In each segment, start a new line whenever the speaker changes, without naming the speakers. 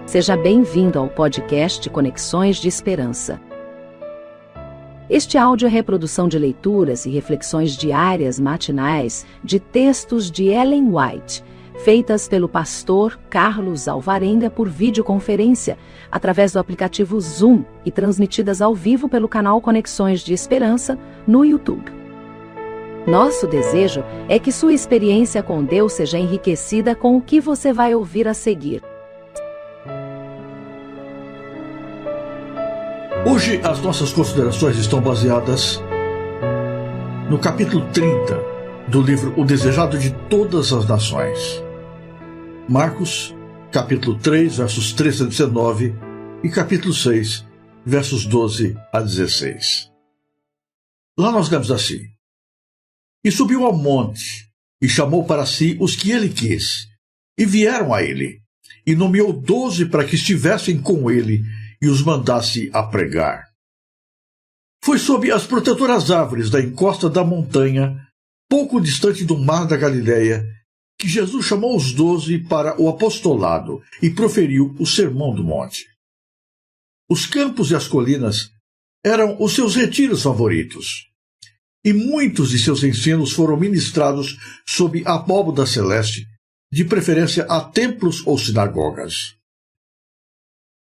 Seja bem-vindo ao podcast Conexões de Esperança. Este áudio é reprodução de leituras e reflexões diárias matinais de textos de Ellen White, feitas pelo pastor Carlos Alvarenga por videoconferência, através do aplicativo Zoom e transmitidas ao vivo pelo canal Conexões de Esperança no YouTube. Nosso desejo é que sua experiência com Deus seja enriquecida com o que você vai ouvir a seguir.
Hoje as nossas considerações estão baseadas no capítulo 30 do livro O Desejado de Todas as Nações. Marcos, capítulo 3, versos 13 a 19 e capítulo 6, versos 12 a 16. Lá nós lemos assim: E subiu ao monte, e chamou para si os que ele quis, e vieram a ele, e nomeou 12 para que estivessem com ele, e os mandasse a pregar. Foi sob as protetoras árvores da encosta da montanha, pouco distante do mar da Galileia, que Jesus chamou os 12 para o apostolado e proferiu o Sermão do Monte. Os campos e as colinas eram os seus retiros favoritos, e muitos de seus ensinos foram ministrados sob a abóbada celeste, de preferência a templos ou sinagogas.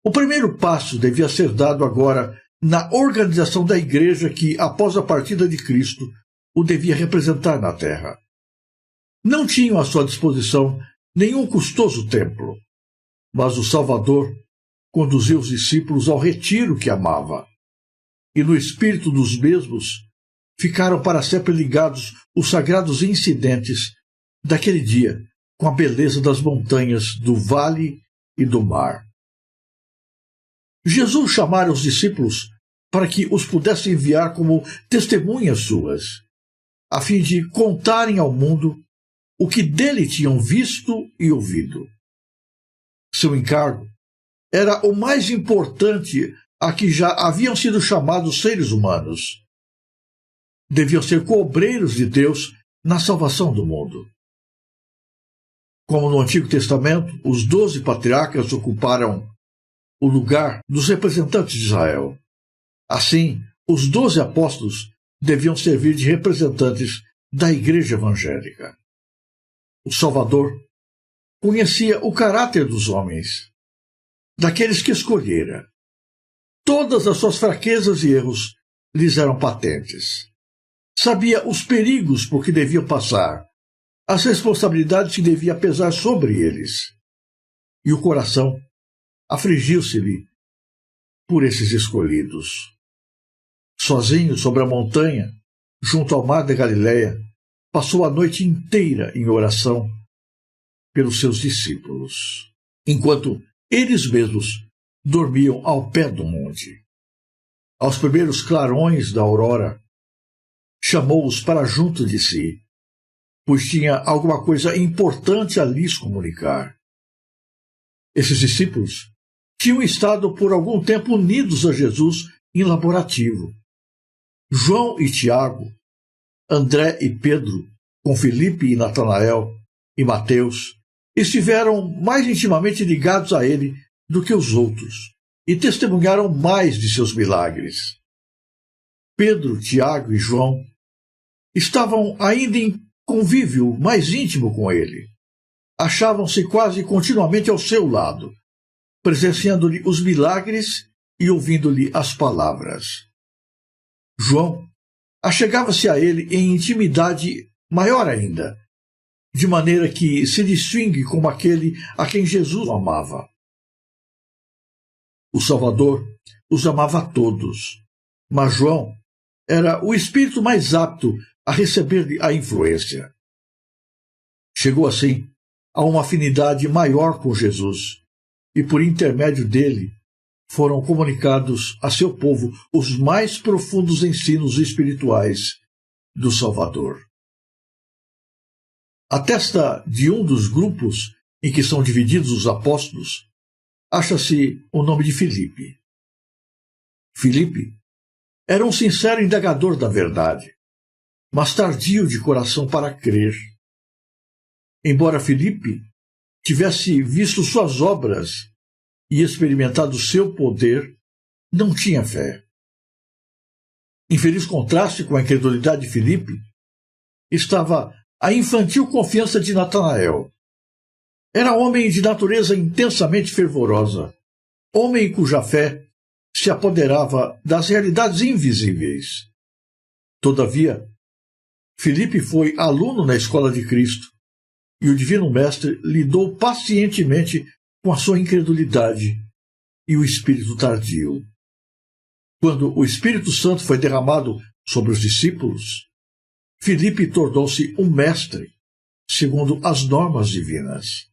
O primeiro passo devia ser dado agora na organização da igreja que, após a partida de Cristo, o devia representar na terra. Não tinham à sua disposição nenhum custoso templo, mas o Salvador conduziu os discípulos ao retiro que amava, e no espírito dos mesmos ficaram para sempre ligados os sagrados incidentes daquele dia com a beleza das montanhas, do vale e do mar. Jesus chamara os discípulos para que os pudesse enviar como testemunhas suas, a fim de contarem ao mundo o que dele tinham visto e ouvido. Seu encargo era o mais importante a que já haviam sido chamados seres humanos. Deviam ser cobreiros de Deus na salvação do mundo. Como no Antigo Testamento, os 12 patriarcas ocuparam o lugar dos representantes de Israel. Assim, os 12 apóstolos deviam servir de representantes da Igreja Evangélica. O Salvador conhecia o caráter dos homens, daqueles que escolhera. Todas as suas fraquezas e erros lhes eram patentes. Sabia os perigos por que deviam passar, as responsabilidades que devia pesar sobre eles. E o coração afligiu-se-lhe por esses escolhidos. Sozinho sobre a montanha, junto ao mar da Galileia, passou a noite inteira em oração pelos seus discípulos, enquanto eles mesmos dormiam ao pé do monte. Aos primeiros clarões da aurora, chamou-os para junto de si, pois tinha alguma coisa importante a lhes comunicar. Esses discípulos tinham estado por algum tempo unidos a Jesus em laborativo. João e Tiago, André e Pedro, com Filipe e Natanael e Mateus, estiveram mais intimamente ligados a ele do que os outros e testemunharam mais de seus milagres. Pedro, Tiago e João estavam ainda em convívio mais íntimo com ele. Achavam-se quase continuamente ao seu lado, presenciando-lhe os milagres e ouvindo-lhe as palavras. João achegava-se a ele em intimidade maior ainda, de maneira que se distingue como aquele a quem Jesus amava. O Salvador os amava a todos, mas João era o espírito mais apto a receber-lhe a influência. Chegou assim a uma afinidade maior com Jesus, e por intermédio dele foram comunicados a seu povo os mais profundos ensinos espirituais do Salvador. A testa de um dos grupos em que são divididos os apóstolos acha-se o nome de Filipe. Filipe era um sincero indagador da verdade, mas tardio de coração para crer. Embora Filipe tivesse visto suas obras e experimentado seu poder, não tinha fé. Em feliz contraste com a incredulidade de Filipe, estava a infantil confiança de Natanael. Era homem de natureza intensamente fervorosa, homem cuja fé se apoderava das realidades invisíveis. Todavia, Filipe foi aluno na escola de Cristo, e o Divino Mestre lidou pacientemente com a sua incredulidade e o espírito tardio. Quando o Espírito Santo foi derramado sobre os discípulos, Filipe tornou-se um mestre, segundo as normas divinas.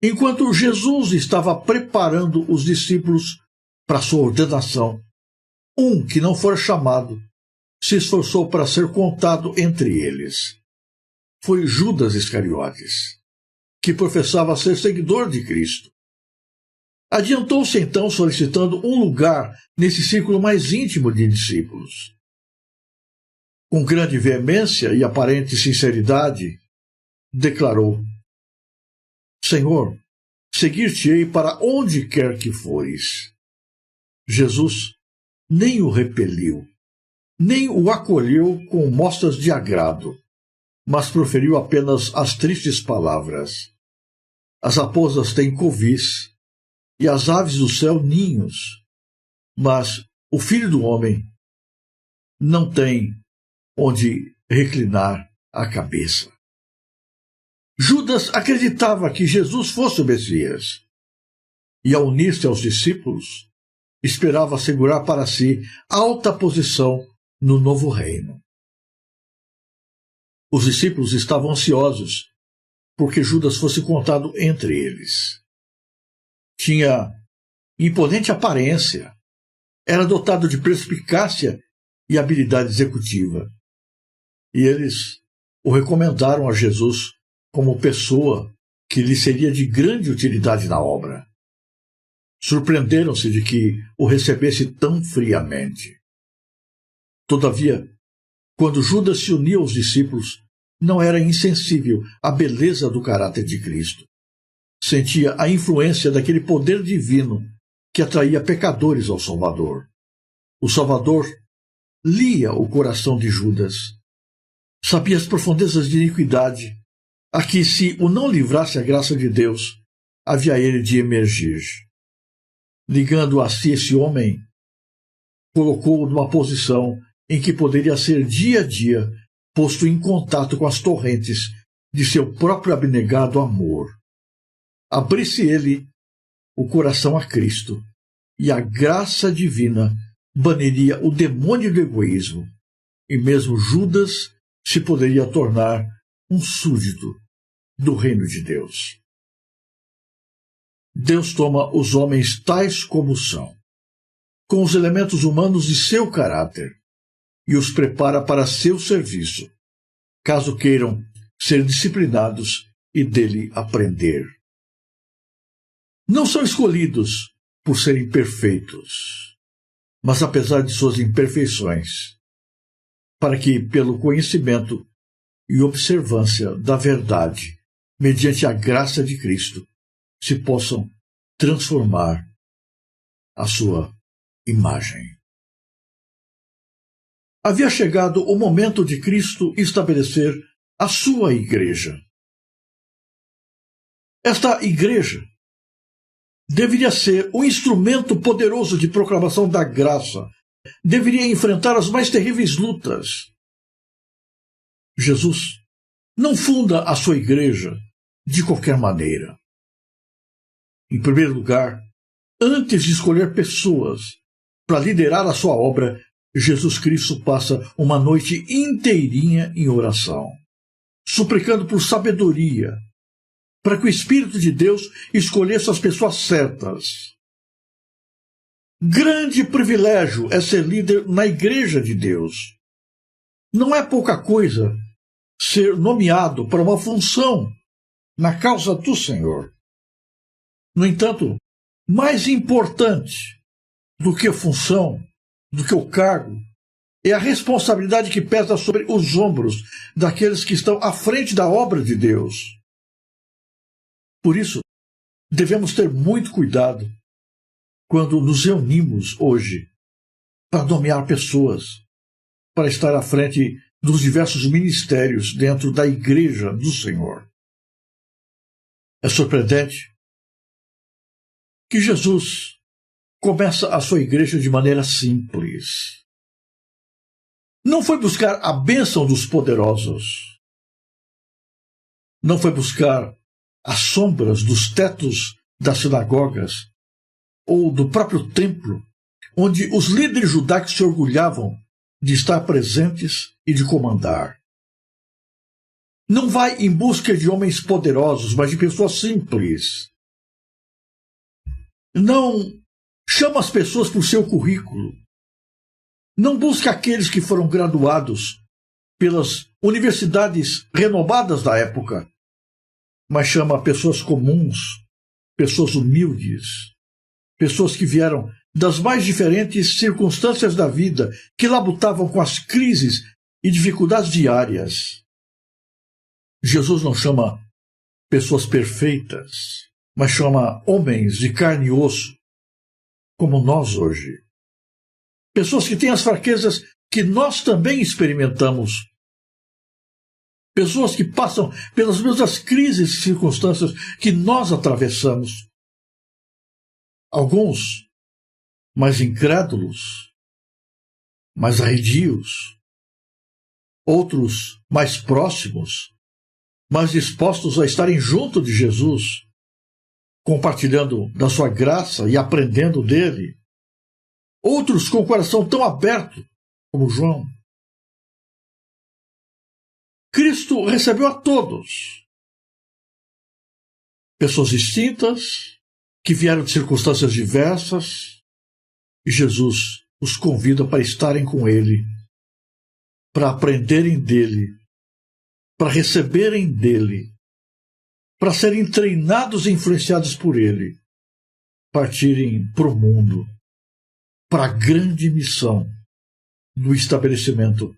Enquanto Jesus estava preparando os discípulos para sua ordenação, um que não for chamado se esforçou para ser contado entre eles. Foi Judas Iscariotes, que professava ser seguidor de Cristo. Adiantou-se então solicitando um lugar nesse círculo mais íntimo de discípulos. Com grande veemência e aparente sinceridade, declarou: Senhor, seguir-te-ei para onde quer que fores. Jesus nem o repeliu, nem o acolheu com mostras de agrado, mas proferiu apenas as tristes palavras: As raposas têm covis, e as aves do céu ninhos, mas o Filho do Homem não tem onde reclinar a cabeça. Judas acreditava que Jesus fosse o Messias, e ao unir-se aos discípulos, esperava assegurar para si alta posição no novo reino. Os discípulos estavam ansiosos porque Judas fosse contado entre eles. Tinha imponente aparência, era dotado de perspicácia e habilidade executiva, e eles o recomendaram a Jesus como pessoa que lhe seria de grande utilidade na obra. Surpreenderam-se de que o recebesse tão friamente. Todavia, quando Judas se uniu aos discípulos, não era insensível à beleza do caráter de Cristo. Sentia a influência daquele poder divino que atraía pecadores ao Salvador. O Salvador lia o coração de Judas. Sabia as profundezas de iniquidade, a que, se o não livrasse a graça de Deus, havia ele de emergir. Ligando a si esse homem, colocou-o numa posição em que poderia ser dia a dia posto em contato com as torrentes de seu próprio abnegado amor. Abrisse ele o coração a Cristo, e a graça divina baniria o demônio do egoísmo, e mesmo Judas se poderia tornar um súdito do reino de Deus. Deus toma os homens tais como são, com os elementos humanos de seu caráter, e os prepara para seu serviço, caso queiram ser disciplinados e dele aprender. Não são escolhidos por serem perfeitos, mas apesar de suas imperfeições, para que, pelo conhecimento e observância da verdade, mediante a graça de Cristo, se possam transformar a sua imagem. Havia chegado o momento de Cristo estabelecer a sua igreja. Esta igreja deveria ser um instrumento poderoso de proclamação da graça, deveria enfrentar as mais terríveis lutas. Jesus não funda a sua igreja de qualquer maneira. Em primeiro lugar, antes de escolher pessoas para liderar a sua obra, Jesus Cristo passa uma noite inteirinha em oração, suplicando por sabedoria, para que o Espírito de Deus escolhesse as pessoas certas. Grande privilégio é ser líder na Igreja de Deus. Não é pouca coisa ser nomeado para uma função na causa do Senhor. No entanto, mais importante do que a função, do que o cargo, é a responsabilidade que pesa sobre os ombros daqueles que estão à frente da obra de Deus. Por isso, devemos ter muito cuidado quando nos reunimos hoje para nomear pessoas, para estar à frente dos diversos ministérios dentro da Igreja do Senhor. É surpreendente que Jesus começa a sua igreja de maneira simples. Não foi buscar a bênção dos poderosos. Não foi buscar as sombras dos tetos das sinagogas ou do próprio templo, onde os líderes judaicos se orgulhavam de estar presentes e de comandar. Não vai em busca de homens poderosos, mas de pessoas simples. Não chama as pessoas por seu currículo. Não busca aqueles que foram graduados pelas universidades renomadas da época, mas chama pessoas comuns, pessoas humildes, pessoas que vieram das mais diferentes circunstâncias da vida, que labutavam com as crises e dificuldades diárias. Jesus não chama pessoas perfeitas, mas chama homens de carne e osso, como nós hoje. Pessoas que têm as fraquezas que nós também experimentamos. Pessoas que passam pelas mesmas crises e circunstâncias que nós atravessamos. Alguns mais incrédulos, mais arredios. Outros mais próximos, mais dispostos a estarem junto de Jesus, compartilhando da sua graça e aprendendo dele. Outros com o coração tão aberto como João. Cristo recebeu a todos. Pessoas distintas, que vieram de circunstâncias diversas, e Jesus os convida para estarem com ele, para aprenderem dele, para receberem dele, para serem treinados e influenciados por ele, partirem para o mundo, para a grande missão do estabelecimento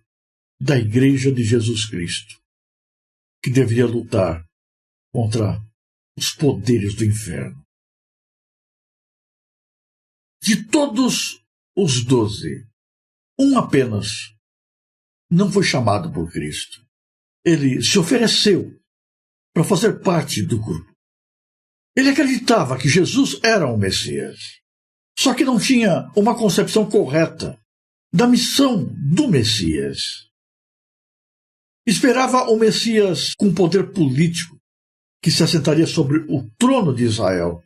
da Igreja de Jesus Cristo, que deveria lutar contra os poderes do inferno. De todos os 12, um apenas não foi chamado por Cristo. Ele se ofereceu para fazer parte do grupo. Ele acreditava que Jesus era o Messias, só que não tinha uma concepção correta da missão do Messias. Esperava o Messias com poder político, que se assentaria sobre o trono de Israel,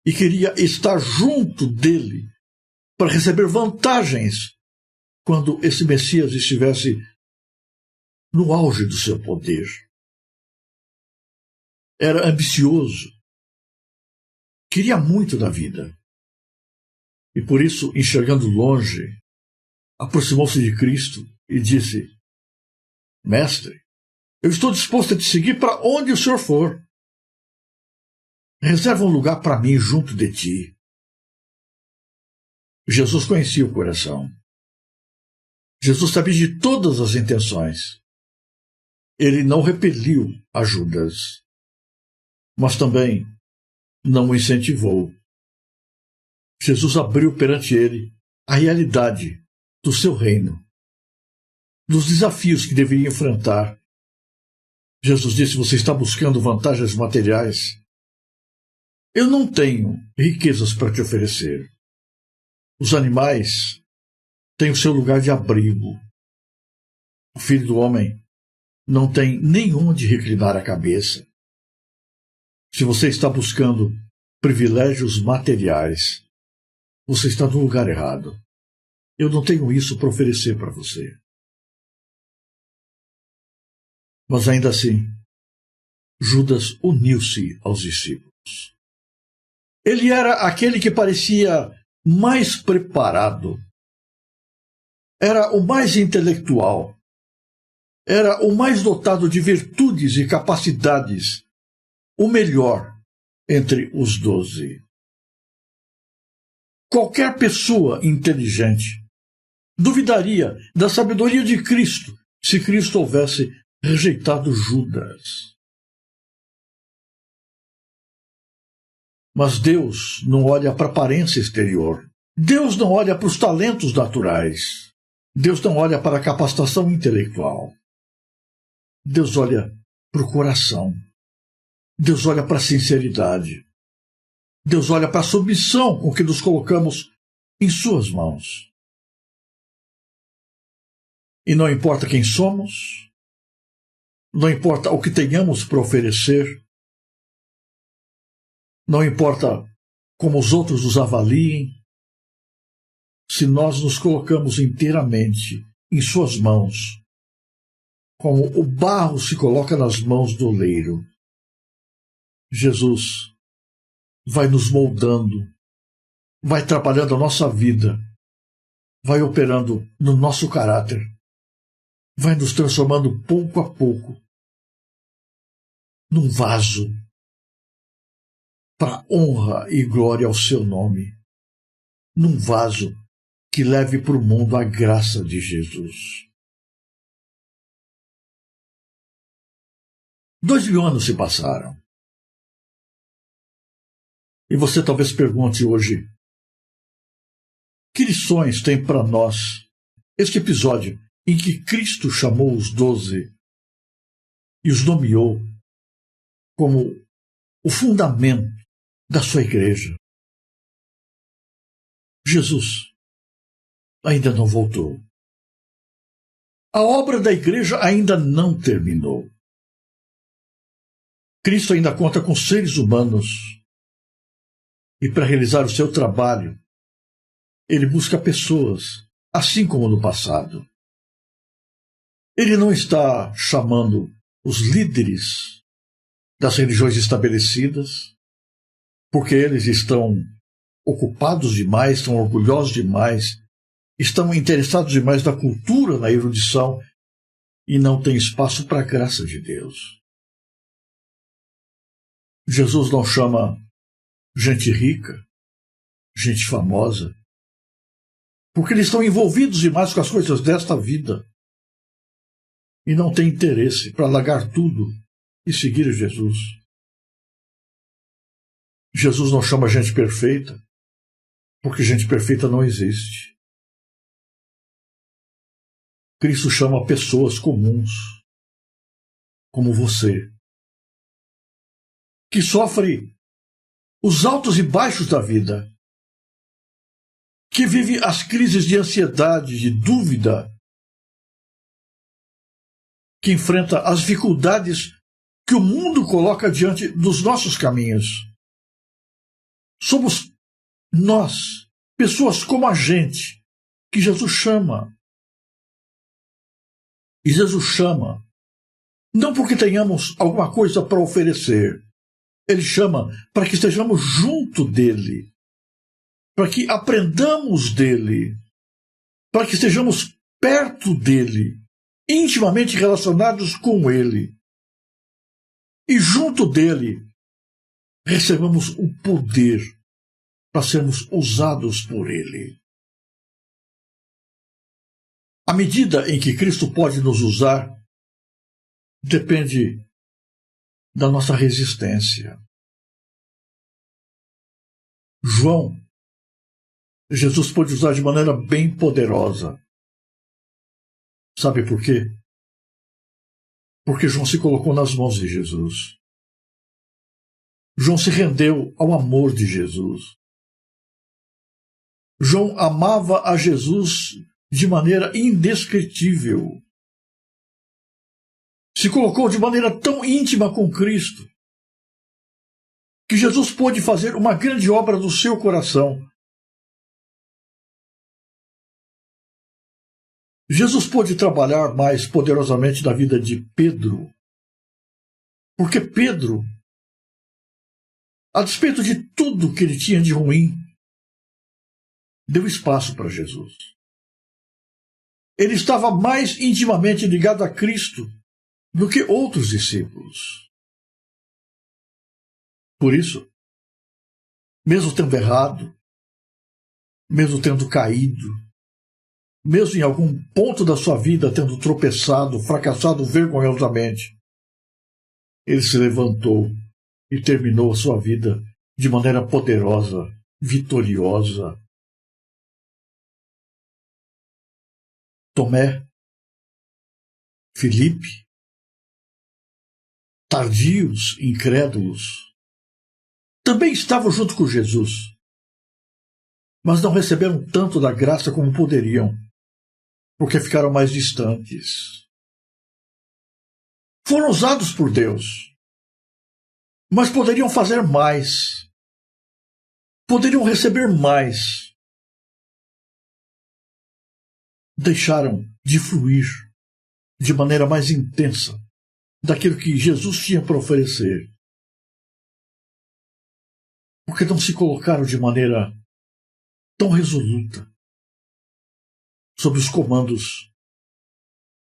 e queria estar junto dele para receber vantagens quando esse Messias estivesse no auge do seu poder. Era ambicioso, queria muito da vida. E por isso, enxergando longe, aproximou-se de Cristo e disse: Mestre, eu estou disposto a te seguir para onde o Senhor for. Reserva um lugar para mim junto de ti. Jesus conhecia o coração. Jesus sabia de todas as intenções. Ele não repeliu a Judas, mas também não o incentivou. Jesus abriu perante ele a realidade do seu reino, dos desafios que deveria enfrentar. Jesus disse: você está buscando vantagens materiais? Eu não tenho riquezas para te oferecer. Os animais têm o seu lugar de abrigo. O Filho do Homem não tem nenhum de reclinar a cabeça. Se você está buscando privilégios materiais, você está no lugar errado. Eu não tenho isso para oferecer para você. Mas ainda assim, Judas uniu-se aos discípulos. Ele era aquele que parecia mais preparado. Era o mais intelectual. Era o mais dotado de virtudes e capacidades. O melhor entre os 12. Qualquer pessoa inteligente duvidaria da sabedoria de Cristo se Cristo houvesse rejeitado Judas. Mas Deus não olha para a aparência exterior. Deus não olha para os talentos naturais. Deus não olha para a capacitação intelectual. Deus olha para o coração. Deus olha para a sinceridade. Deus olha para a submissão com que nos colocamos em suas mãos. E não importa quem somos, não importa o que tenhamos para oferecer, não importa como os outros nos avaliem, se nós nos colocamos inteiramente em suas mãos, como o barro se coloca nas mãos do oleiro, Jesus vai nos moldando, vai trabalhando a nossa vida, vai operando no nosso caráter, vai nos transformando pouco a pouco num vaso para honra e glória ao seu nome, num vaso que leve para o mundo a graça de Jesus. 2000 anos se passaram. E você talvez pergunte hoje, que lições tem para nós este episódio em que Cristo chamou os 12 e os nomeou como o fundamento da sua igreja? Jesus ainda não voltou. A obra da igreja ainda não terminou. Cristo ainda conta com seres humanos e, para realizar o seu trabalho, ele busca pessoas, assim como no passado. Ele não está chamando os líderes das religiões estabelecidas, porque eles estão ocupados demais, estão orgulhosos demais, estão interessados demais na cultura, na erudição, e não têm espaço para a graça de Deus. Jesus não chama gente rica, gente famosa, porque eles estão envolvidos demais com as coisas desta vida e não têm interesse para largar tudo e seguir Jesus. Jesus não chama gente perfeita, porque gente perfeita não existe. Cristo chama pessoas comuns, como você, que sofre os altos e baixos da vida, que vive as crises de ansiedade, de dúvida, que enfrenta as dificuldades que o mundo coloca diante dos nossos caminhos. Somos nós, pessoas como a gente, que Jesus chama. E Jesus chama não porque tenhamos alguma coisa para oferecer. Ele chama para que estejamos junto dele, para que aprendamos dele, para que estejamos perto dele, intimamente relacionados com ele. E junto dele recebamos o poder para sermos usados por ele. A medida em que Cristo pode nos usar depende da nossa resistência. Jesus pôde usar de maneira bem poderosa. Sabe por quê? Porque João se colocou nas mãos de Jesus. João se rendeu ao amor de Jesus. João amava a Jesus de maneira indescritível. Se colocou de maneira tão íntima com Cristo, que Jesus pôde fazer uma grande obra no seu coração. Jesus pôde trabalhar mais poderosamente na vida de Pedro, porque Pedro, a despeito de tudo que ele tinha de ruim, deu espaço para Jesus. Ele estava mais intimamente ligado a Cristo do que outros discípulos. Por isso, mesmo tendo errado, mesmo tendo caído, mesmo em algum ponto da sua vida tendo tropeçado, fracassado vergonhosamente, ele se levantou e terminou a sua vida de maneira poderosa, vitoriosa. Tomé, Filipe, tardios, incrédulos, também estavam junto com Jesus, mas não receberam tanto da graça como poderiam, porque ficaram mais distantes. Foram usados por Deus, mas poderiam fazer mais, poderiam receber mais. Deixaram de fluir de maneira mais intensa daquilo que Jesus tinha para oferecer, porque não se colocaram de maneira tão resoluta sob os comandos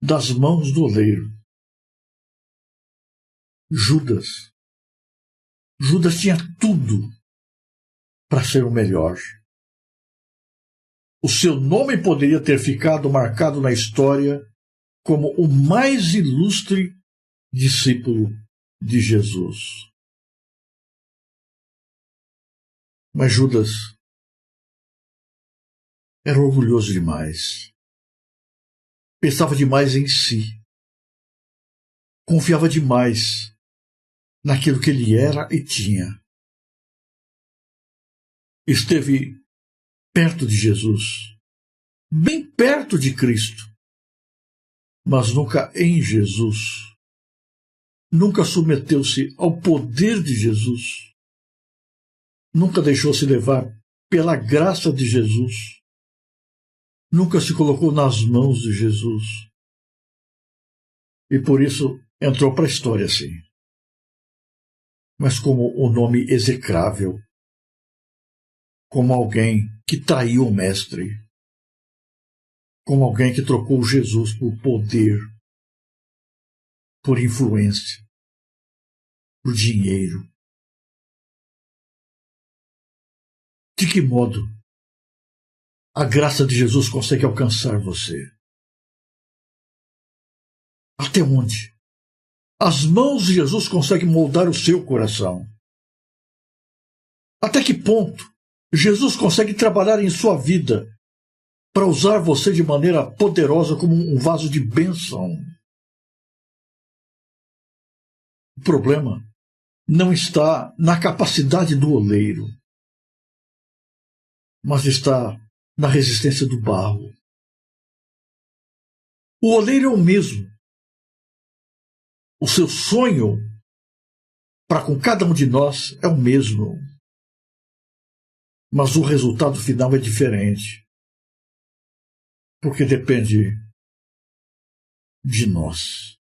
das mãos do oleiro. Judas tinha tudo para ser o melhor. O seu nome poderia ter ficado marcado na história como o mais ilustre discípulo de Jesus. Mas Judas era orgulhoso demais. Pensava demais em si. Confiava demais naquilo que ele era e tinha. Esteve perto de Jesus, bem perto de Cristo, mas nunca em Jesus. Nunca submeteu-se ao poder de Jesus. Nunca deixou-se levar pela graça de Jesus. Nunca se colocou nas mãos de Jesus. E por isso entrou para a história, sim. Mas como o nome execrável, como alguém que traiu o Mestre, como alguém que trocou Jesus por poder, por influência, por dinheiro. De que modo a graça de Jesus consegue alcançar você? Até onde as mãos de Jesus conseguem moldar o seu coração? Até que ponto Jesus consegue trabalhar em sua vida para usar você de maneira poderosa como um vaso de bênção? O problema não está na capacidade do oleiro, mas está na resistência do barro. O oleiro é o mesmo. O seu sonho para com cada um de nós é o mesmo. Mas o resultado final é diferente. Porque depende de nós.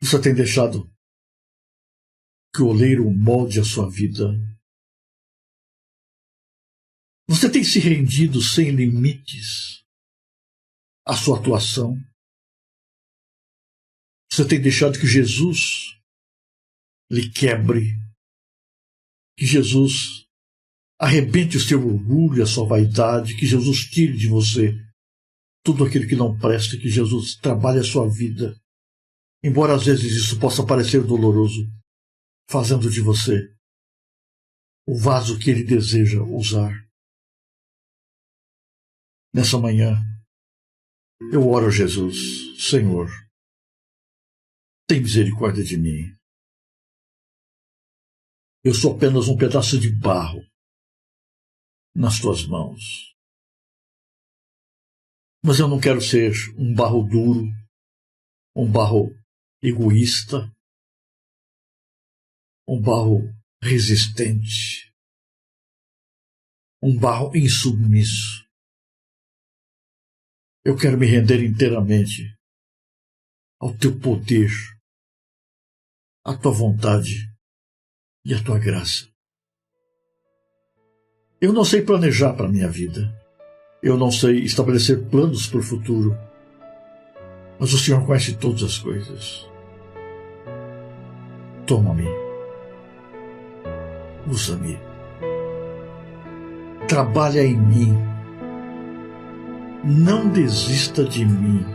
Você tem deixado que o oleiro molde a sua vida? Você tem se rendido sem limites à sua atuação? Você tem deixado que Jesus lhe quebre, que Jesus arrebente o seu orgulho, a sua vaidade, que Jesus tire de você tudo aquilo que não presta, que Jesus trabalhe a sua vida, embora às vezes isso possa parecer doloroso, fazendo de você o vaso que Ele deseja usar. Nessa manhã, eu oro a Jesus: Senhor, tem misericórdia de mim. Eu sou apenas um pedaço de barro nas tuas mãos. Mas eu não quero ser um barro duro, um barro egoísta, um barro resistente, um barro insubmisso. Eu quero me render inteiramente ao teu poder, à tua vontade e à tua graça. Eu não sei planejar para a minha vida. Eu não sei estabelecer planos para o futuro. Mas o Senhor conhece todas as coisas. Toma-me. Usa-me. Trabalha em mim. Não desista de mim.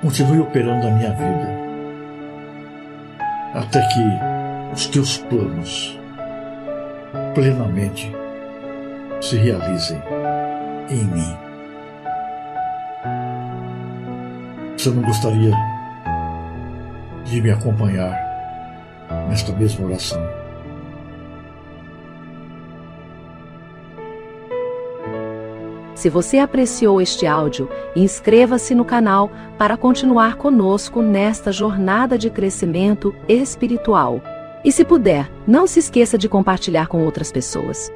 continue operando na minha vida, até que os teus planos plenamente se realizem em mim. Você não gostaria de me acompanhar nesta mesma oração?
Se você apreciou este áudio, inscreva-se no canal para continuar conosco nesta jornada de crescimento espiritual. E se puder, não se esqueça de compartilhar com outras pessoas.